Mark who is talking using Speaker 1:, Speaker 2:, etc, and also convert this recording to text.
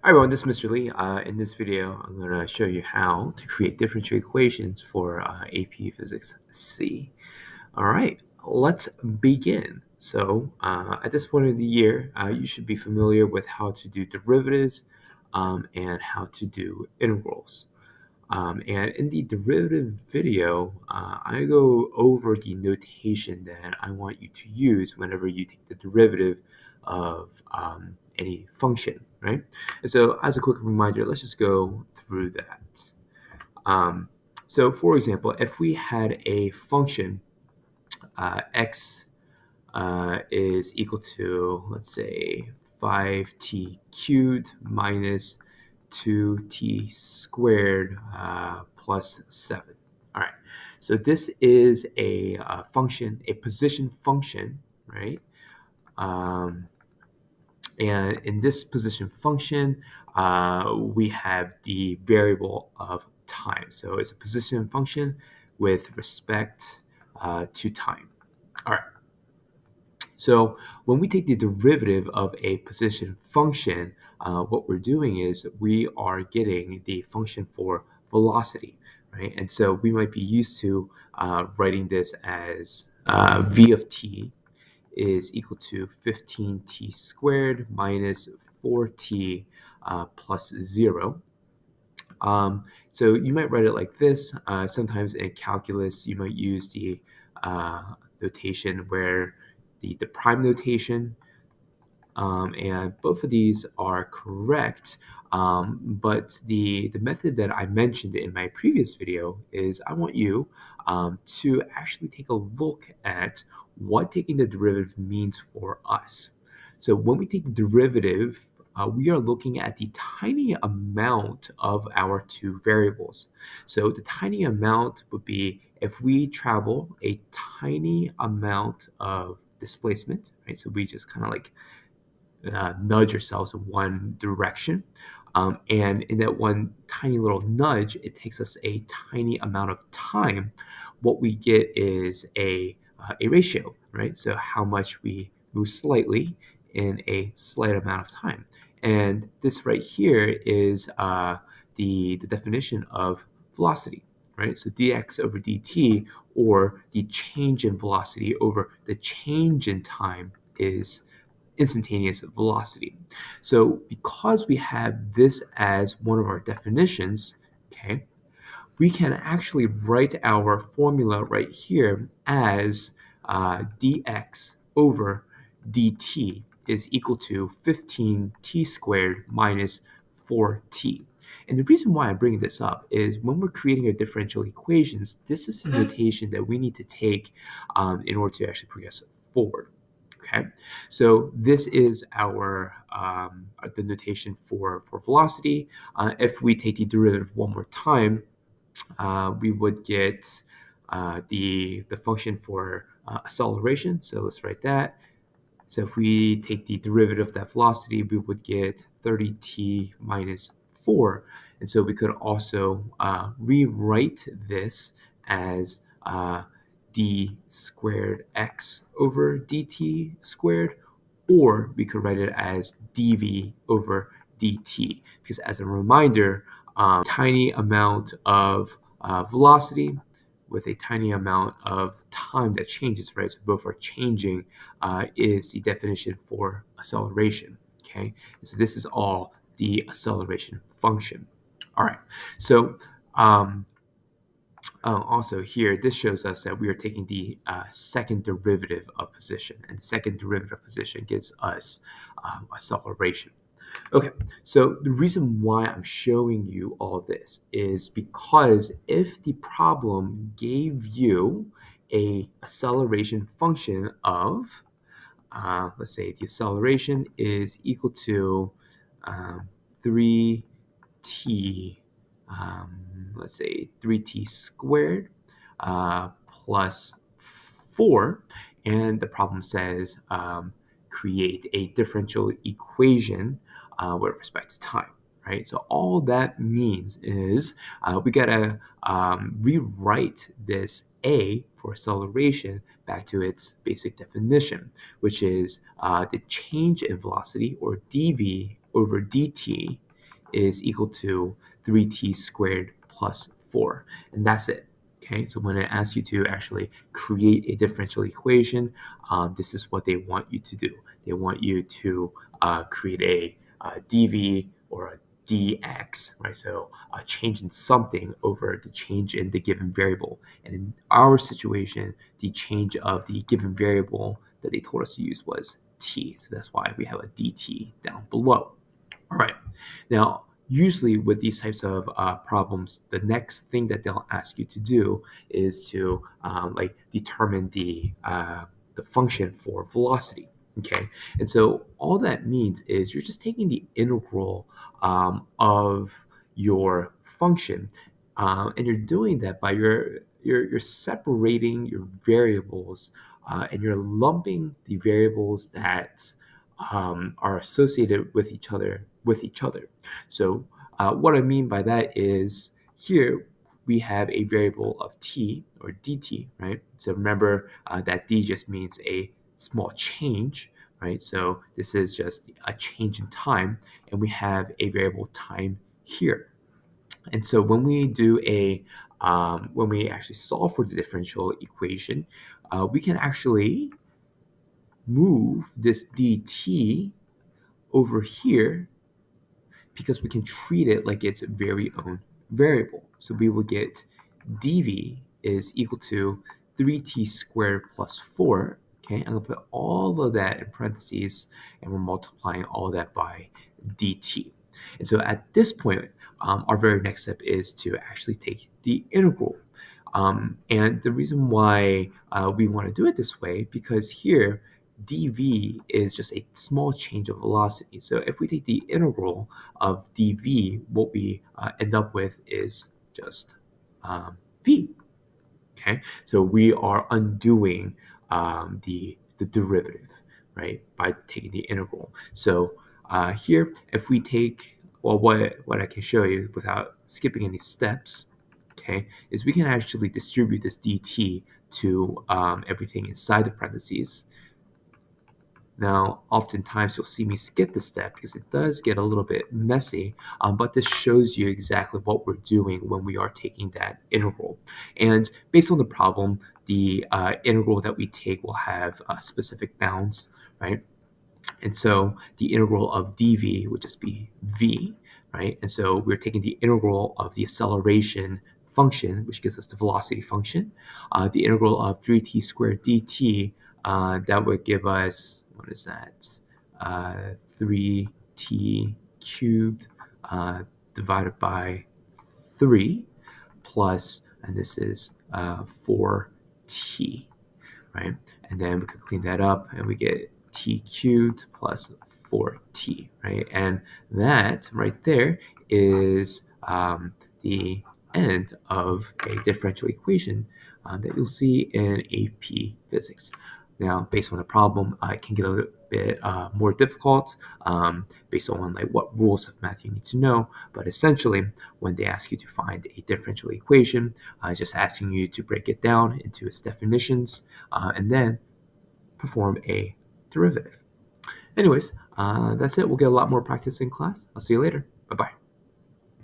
Speaker 1: Hi everyone, this is Mr. Lee. In this video, I'm going to show you how to create differential equations for AP Physics C. All right, let's begin. So at this point of the year, you should be familiar with how to do derivatives and how to do integrals. And in the derivative video, I go over the notation that I want you to use whenever you take the derivative of any function, right? And so as a quick reminder, let's just go through that. So for example, if we had a function x is equal to, let's say, 5t cubed minus 2t squared plus 7. All right, so this is a function, a position function, right? And in this position function, we have the variable of time. So it's a position function with respect to time. All right. So when we take the derivative of a position function, what we're doing is we are getting the function for velocity, right? And so we might be used to writing this as v of t is equal to 15t squared minus 4t plus 0. So you might write it like this. Sometimes in calculus, you might use the notation where the prime notation, and both of these are correct. But the method that I mentioned in my previous video is I want you to actually take a look at what taking the derivative means for us. So when we take the derivative, we are looking at the tiny amount of our two variables. So the tiny amount would be if we travel a tiny amount of displacement, right? So we just kind of like nudge ourselves in one direction. And in that one tiny little nudge, it takes us a tiny amount of time. What we get is a ratio, right? So how much we move slightly in a slight amount of time. And this right here is the definition of velocity, right? So dx over dt, or the change in velocity over the change in time, is instantaneous velocity. So because we have this as one of our definitions, okay, we can actually write our formula right here as dx over dt is equal to 15t squared minus 4t. And the reason why I'm bringing this up is when we're creating our differential equations, this is the notation that we need to take in order to actually progress forward. Okay, so this is our the notation for velocity. If we take the derivative one more time, we would get the function for acceleration. So let's write that. So if we take the derivative of that velocity, we would get 30t minus 4. And so we could also rewrite this as d squared x over dt squared, or we could write it as dv over dt, because as a reminder, tiny amount of velocity with a tiny amount of time that changes, right? So both are changing is the definition for acceleration, okay? And so this is all the acceleration function. All right, so also here, this shows us that we are taking the second derivative of position, and second derivative of position gives us acceleration. Okay, so the reason why I'm showing you all this is because if the problem gave you a acceleration function of, let's say the acceleration is equal to 3t, let's say 3t squared plus 4, and the problem says create a differential equation with respect to time, right? So all that means is we gotta rewrite this A for acceleration back to its basic definition, which is the change in velocity, or dv over dt, is equal to 3t squared plus 4. And that's it. Okay, so when it asks you to actually create a differential equation, this is what they want you to do. They want you to create a dv or a dx, right? So a change in something over the change in the given variable. And in our situation, the change of the given variable that they told us to use was t. So that's why we have a dt down below. All right. Now, usually with these types of problems, the next thing that they'll ask you to do is to like determine the function for velocity. Okay, and so all that means is you're just taking the integral of your function, and you're doing that by you're separating your variables, and you're lumping the variables that are associated with each other. So what I mean by that is here we have a variable of t or dt, right? So remember that d just means a small change, right? So this is just a change in time, and we have a variable time here. And so when we do when we actually solve for the differential equation, we can actually move this dt over here because we can treat it like its very own variable. So we will get dv is equal to 3t squared plus 4. Okay, I'm going to put all of that in parentheses, and we're multiplying all of that by dt. And so at this point, our very next step is to actually take the integral. And the reason why we want to do it this way, because here dv is just a small change of velocity. So if we take the integral of dv, what we end up with is just v. Okay, so we are undoing the derivative, right, by taking the integral. So here, if we take, well, what I can show you without skipping any steps, okay, is we can actually distribute this dt to everything inside the parentheses. Now, oftentimes you'll see me skip this step because it does get a little bit messy, but this shows you exactly what we're doing when we are taking that integral. And based on the problem, the integral that we take will have specific bounds, right? And so the integral of dv would just be v, right? And so we're taking the integral of the acceleration function, which gives us the velocity function. The integral of 3t squared dt, that would give us, what is that? 3t cubed divided by 3 plus, and this is 4t, right? And then we could clean that up and we get t cubed plus 4t, right? And that right there is the end of a differential equation that you'll see in AP Physics. Now, based on the problem, it can get a little bit more difficult based on like what rules of math you need to know. But essentially, when they ask you to find a differential equation, just asking you to break it down into its definitions and then perform a derivative. Anyways, that's it. We'll get a lot more practice in class. I'll see you later. Bye-bye.